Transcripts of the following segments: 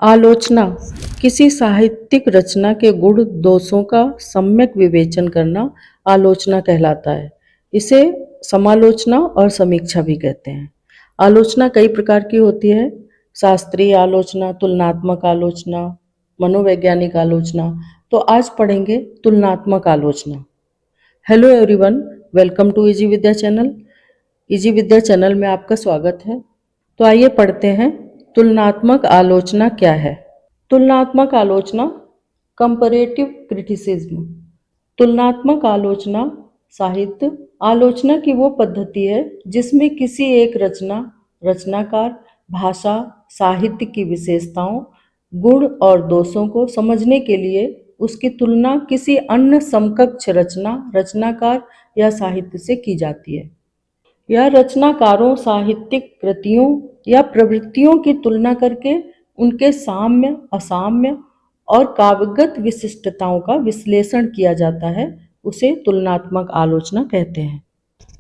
आलोचना किसी साहित्यिक रचना के गुण दोषों का सम्यक विवेचन करना आलोचना कहलाता है। इसे समालोचना और समीक्षा भी कहते हैं। आलोचना कई प्रकार की होती है। शास्त्रीय आलोचना, तुलनात्मक आलोचना, मनोवैज्ञानिक आलोचना। तो आज पढ़ेंगे तुलनात्मक आलोचना। Hello everyone, welcome to easy Vidya channel. Easy Vidya channel में आपका स्वागत है। तो आइए पढ़ते हैं तुलनात्मक आलोचना क्या है। तुलनात्मक आलोचना, कंपैरेटिव क्रिटिसिज्म। तुलनात्मक आलोचना साहित्य आलोचना की वो पद्धति है जिसमें किसी एक रचना, रचनाकार, भाषा, साहित्य की विशेषताओं, गुण और दोषों को समझने के लिए उसकी तुलना किसी अन्य समकक्ष रचना, रचनाकार या साहित्य से की जाती है। यह रचनाकारों, साहित्यिक कृतियों या प्रवृत्तियों की तुलना करके उनके साम्य, असाम्य और काव्यगत विशिष्टताओं का विश्लेषण किया जाता है। उसे तुलनात्मक आलोचना कहते हैं।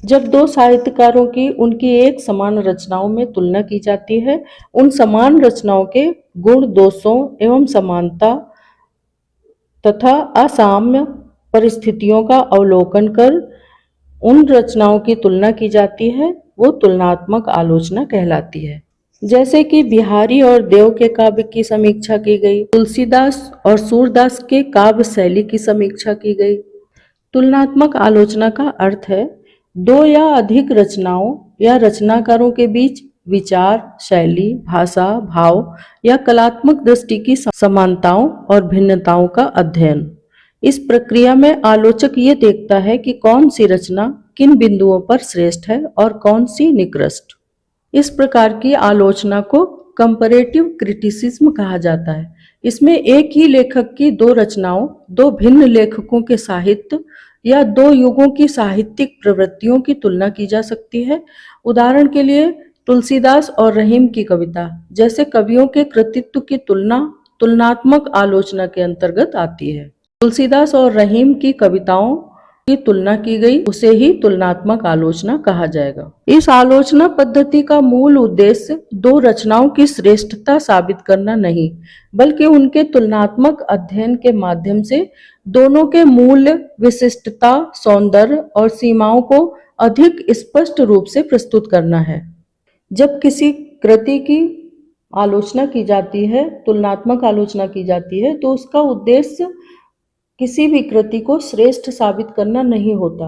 जब दो साहित्यकारों की उनकी एक समान रचनाओं में तुलना की जाती है, उन समान रचनाओं के गुण, दोषों एवं समानता तथा असाम्य परिस्थितियों का अवलोकन कर उन रचनाओं की तुलना की जाती है, वो तुलनात्मक आलोचना कहलाती है। जैसे कि बिहारी और देव के काव्य की समीक्षा की गई, तुलसीदास और सूरदास के काव्य शैली की समीक्षा की गई। तुलनात्मक आलोचना का अर्थ है दो या अधिक रचनाओं या रचनाकारों के बीच विचार, शैली, भाषा, भाव या कलात्मक दृष्टि की समानताओं और भिन्नताओं का अध्ययन। इस प्रक्रिया में आलोचक ये देखता है कि कौन सी रचना किन बिंदुओं पर श्रेष्ठ है और कौन सी निकृष्ट। इस प्रकार की आलोचना को कंपैरेटिव क्रिटिसिज्म कहा जाता है। इसमें एक ही लेखक की दो रचनाओं, दो भिन्न लेखकों के साहित्य या दो युगों की साहित्यिक प्रवृत्तियों की तुलना की जा सकती है। उदाहरण के लिए तुलसीदास और रहीम की कविता जैसे कवियों के कृतित्व की तुलना तुलनात्मक आलोचना के अंतर्गत आती है। तुलसीदास और रहीम की कविताओं की तुलना की गई, उसे ही तुलनात्मक आलोचना कहा जाएगा। इस आलोचना पद्धति का मूल उद्देश्य दो रचनाओं की श्रेष्ठता साबित करना नहीं, बल्कि उनके तुलनात्मक अध्ययन के माध्यम से दोनों के मूल्य, विशिष्टता, सौंदर्य और सीमाओं को अधिक स्पष्ट रूप से प्रस्तुत करना है। जब किसी कृति की आलोचना की जाती है, तुलनात्मक आलोचना की जाती है, तो उसका उद्देश्य किसी भी कृति को श्रेष्ठ साबित करना नहीं होता,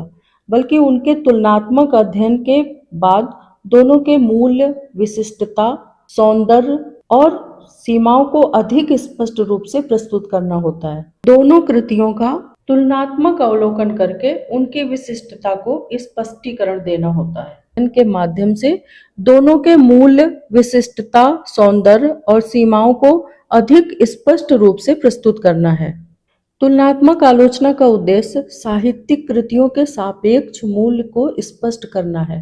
बल्कि उनके तुलनात्मक अध्ययन के बाद दोनों के मूल्य, विशिष्टता, सौंदर्य और सीमाओं को अधिक स्पष्ट रूप से प्रस्तुत करना होता है। दोनों कृतियों का तुलनात्मक अवलोकन करके उनकी विशिष्टता को स्पष्टीकरण देना होता है। इनके माध्यम से दोनों के मूल्य, विशिष्टता, सौंदर्य और सीमाओं को अधिक स्पष्ट रूप से प्रस्तुत करना है। तुलनात्मक आलोचना का उद्देश्य साहित्यिक कृतियों के सापेक्ष मूल्य को स्पष्ट करना है,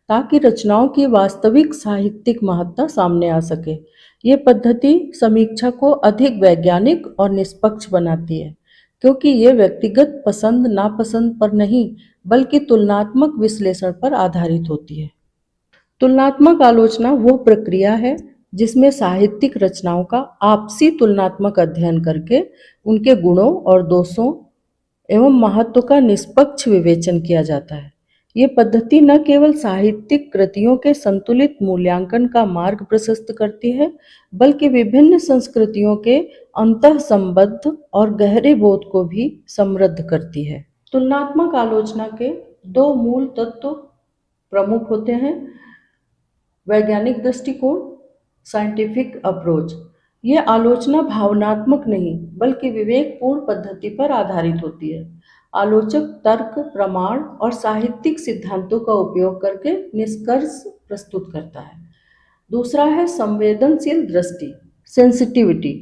ताकि रचनाओं की वास्तविक साहित्यिक महत्ता सामने आ सके। ये पद्धति समीक्षा को अधिक वैज्ञानिक और निष्पक्ष बनाती है, क्योंकि ये व्यक्तिगत पसंद नापसंद पर नहीं, बल्कि तुलनात्मक विश्लेषण पर आधारित होती है। तुलनात्मक आलोचना वो प्रक्रिया है जिसमें साहित्यिक रचनाओं का आपसी तुलनात्मक अध्ययन करके उनके गुणों और दोषों एवं महत्व का निष्पक्ष विवेचन किया जाता है। ये पद्धति न केवल साहित्यिक कृतियों के संतुलित मूल्यांकन का मार्ग प्रशस्त करती है, बल्कि विभिन्न संस्कृतियों के अंतःसंबंध और गहरे बोध को भी समृद्ध करती है। तुलनात्मक आलोचना के दो मूल तत्व प्रमुख होते हैं: वैज्ञानिक दृष्टिकोण, साइंटिफिक अप्रोच। ये आलोचना भावनात्मक नहीं, बल्कि विवेकपूर्ण पद्धति पर आधारित होती है। आलोचक तर्क, प्रमाण और साहित्यिक सिद्धांतों का उपयोग करके निष्कर्ष प्रस्तुत करता है। दूसरा है संवेदनशील दृष्टि, सेंसिटिविटी।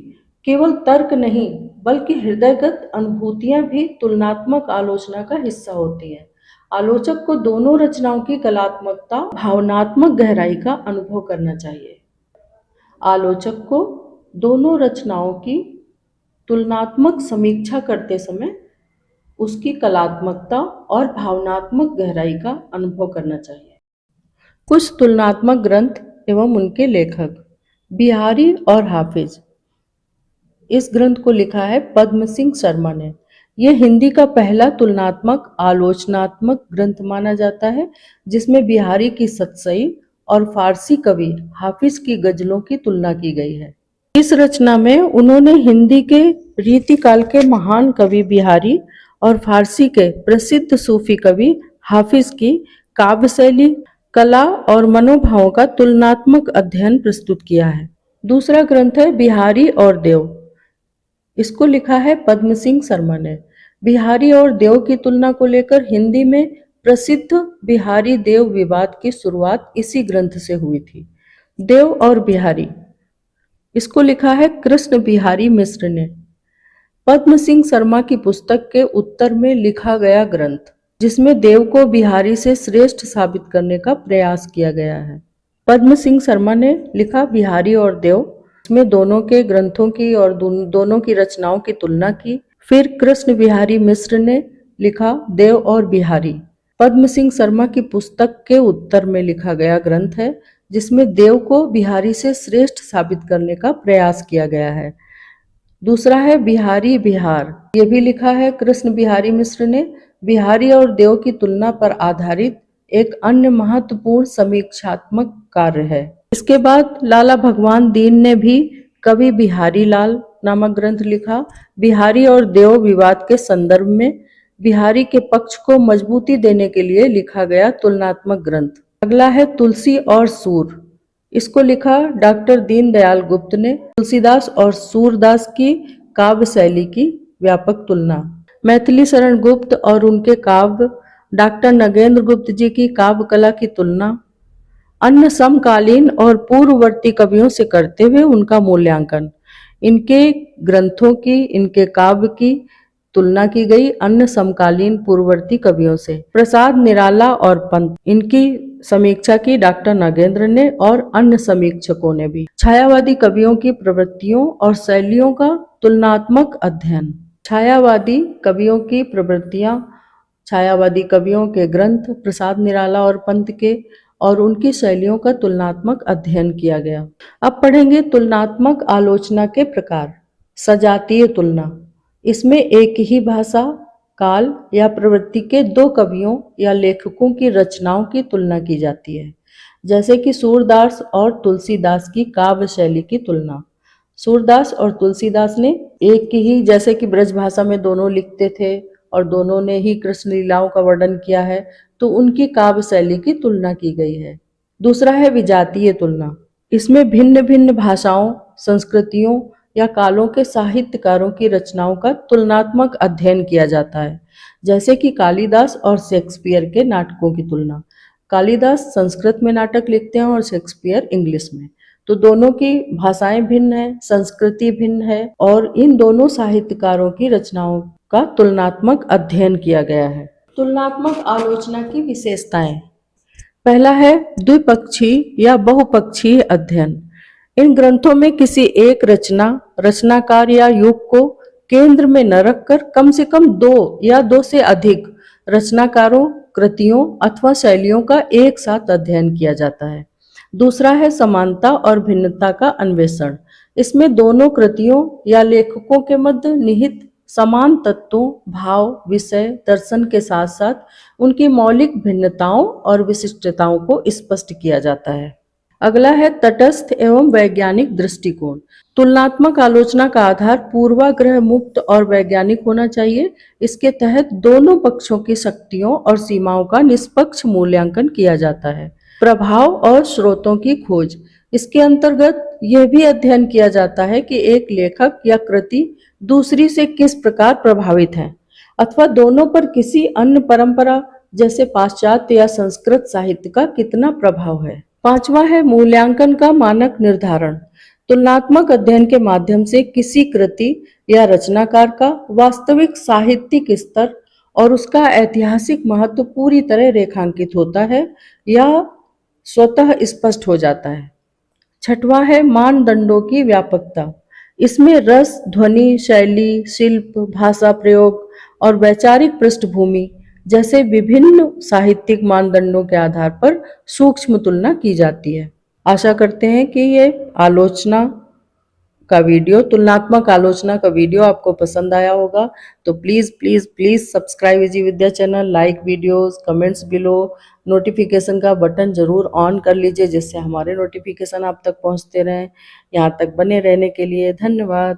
केवल तर्क नहीं, बल्कि हृदयगत अनुभूतियां भी तुलनात्मक आलोचना का हिस्सा होती हैं। आलोचक को दोनों रचनाओं की कलात्मकता, भावनात्मक गहराई का अनुभव करना चाहिए। आलोचक को दोनों रचनाओं की तुलनात्मक समीक्षा करते समय उसकी कलात्मकता और भावनात्मक गहराई का अनुभव करना चाहिए। कुछ तुलनात्मक ग्रंथ एवं उनके लेखक: बिहारी और हाफिज। इस ग्रंथ को लिखा है पद्म सिंह शर्मा ने। यह हिंदी का पहला तुलनात्मक आलोचनात्मक ग्रंथ माना जाता है, जिसमें बिहारी की सतसई और फारसी कवि हाफिज की गजलों की तुलना की गई है। इस रचना में उन्होंने हिंदी के रीतिकाल के महान कवि बिहारी और फारसी के प्रसिद्ध सूफी कवि हाफिज की काव्य शैली, कला और मनोभावों का तुलनात्मक अध्ययन प्रस्तुत किया है। दूसरा ग्रंथ है बिहारी और देव। इसको लिखा है पद्म सिंह शर्मा ने। बिहारी और देव की तुलना को लेकर हिंदी में प्रसिद्ध बिहारी देव विवाद की शुरुआत इसी ग्रंथ से हुई थी। देव और बिहारी, इसको लिखा है कृष्ण बिहारी मिश्र ने। पद्म सिंह शर्मा की पुस्तक के उत्तर में लिखा गया ग्रंथ, जिसमें देव को बिहारी से श्रेष्ठ साबित करने का प्रयास किया गया है। पद्म सिंह शर्मा ने लिखा बिहारी और देव, इसमें दोनों के ग्रंथों की और दोनों की रचनाओं की तुलना की। फिर कृष्ण बिहारी मिश्र ने लिखा देव और बिहारी। पद्म सिंह शर्मा की पुस्तक के उत्तर में लिखा गया ग्रंथ है, जिसमें देव को बिहारी से श्रेष्ठ साबित करने का प्रयास किया गया है। दूसरा है बिहारी बिहार। ये भी लिखा है कृष्ण बिहारी मिश्र ने। बिहारी और देव की तुलना पर आधारित एक अन्य महत्वपूर्ण समीक्षात्मक कार्य है। इसके बाद लाला भगवान दीन ने भी कवि बिहारी लाल नामक ग्रंथ लिखा। बिहारी और देव विवाद के संदर्भ में बिहारी के पक्ष को मजबूती देने के लिए लिखा गया तुलनात्मक ग्रंथ। अगला है तुलसी और सूर। इसको लिखा डॉक्टर दीनदयाल गुप्त ने। तुलसीदास और सूरदास की काव्य शैली की व्यापक तुलना। मैथिली शरण गुप्त और उनके काव्य, डॉक्टर नगेंद्र गुप्त जी की काव्य कला की तुलना, अन्य समकालीन और पूर्ववर्ती कवियों से करते हुए उनका मूल्यांकन। इनके ग्रंथों की, इनके काव्य की तुलना की गई अन्य समकालीन पूर्ववर्ती कवियों से। प्रसाद निराला और पंत, इनकी समीक्षा की डॉक्टर नागेंद्र ने और अन्य समीक्षकों ने भी। छायावादी कवियों की प्रवृत्तियों और शैलियों का तुलनात्मक अध्ययन। छायावादी कवियों की प्रवृत्तियां, छायावादी कवियों के ग्रंथ प्रसाद निराला और पंत के और उनकी शैलियों का तुलनात्मक अध्ययन किया गया। अब पढ़ेंगे तुलनात्मक आलोचना के प्रकार। सजातीय तुलना, इसमें एक ही भाषा, काल या प्रवृत्ति के दो कवियों या लेखकों की रचनाओं की तुलना की जाती है, जैसे कि सूरदास और तुलसीदास की काव्य शैली की तुलना। सूरदास और तुलसीदास ने एक ही, जैसे कि ब्रज भाषा में दोनों लिखते थे और दोनों ने ही कृष्ण लीलाओं का वर्णन किया है, तो उनकी काव्य शैली की तुलना की गई है। दूसरा है विजातीय तुलना। इसमें भिन्न भिन्न भाषाओं, संस्कृतियों या कालों के साहित्यकारों की रचनाओं का तुलनात्मक अध्ययन किया जाता है, जैसे कि कालिदास और शेक्सपियर के नाटकों की तुलना। कालिदास संस्कृत में नाटक लिखते हैं और शेक्सपियर इंग्लिश में, तो दोनों की भाषाएं भिन्न है, संस्कृति भिन्न है और इन दोनों साहित्यकारों की रचनाओं का तुलनात्मक अध्ययन किया गया है। तुलनात्मक आलोचना की विशेषताएं। पहला है द्विपक्षीय या बहुपक्षीय अध्ययन। इन ग्रंथों में किसी एक रचनाकार या युग को केंद्र में न रखकर कम से कम दो या दो से अधिक रचनाकारों, कृतियों अथवा शैलियों का एक साथ अध्ययन किया जाता है। दूसरा है समानता और भिन्नता का अन्वेषण। इसमें दोनों कृतियों या लेखकों के मध्य निहित समान तत्वों, भाव, विषय, दर्शन के साथ साथ उनकी मौलिक भिन्नताओं और विशिष्टताओं को स्पष्ट किया जाता है। अगला है तटस्थ एवं वैज्ञानिक दृष्टिकोण। तुलनात्मक आलोचना का आधार पूर्वाग्रह मुक्त और वैज्ञानिक होना चाहिए। इसके तहत दोनों पक्षों की शक्तियों और सीमाओं का निष्पक्ष मूल्यांकन किया जाता है। प्रभाव और स्रोतों की खोज। इसके अंतर्गत यह भी अध्ययन किया जाता है कि एक लेखक या कृति दूसरी से किस प्रकार प्रभावित है अथवा दोनों पर किसी अन्य परंपरा जैसे पाश्चात्य या संस्कृत साहित्य का कितना प्रभाव है। पांचवा है मूल्यांकन का मानक निर्धारण। तुलनात्मक अध्ययन के माध्यम से किसी कृति या रचनाकार का वास्तविक साहित्यिक स्तर और उसका ऐतिहासिक महत्व पूरी तरह रेखांकित होता है या स्वतः स्पष्ट हो जाता है। छठवां है मानदंडों की व्यापकता। इसमें रस, ध्वनि, शैली, शिल्प, भाषा प्रयोग और वैचारिक पृष्ठभूमि जैसे विभिन्न साहित्यिक मानदंडों के आधार पर सूक्ष्म तुलना की जाती है। आशा करते हैं कि ये आलोचना का वीडियो, तुलनात्मक आलोचना का वीडियो आपको पसंद आया होगा तो please please please subscribe easy Vidya channel, like videos, comments below, notification का बटन ज़रूर ऑन कर लीजिए जिससे हमारे नोटिफिकेशन आप तक पहुंचते रहें। यहाँ तक बने रहने के लिए धन्यवाद।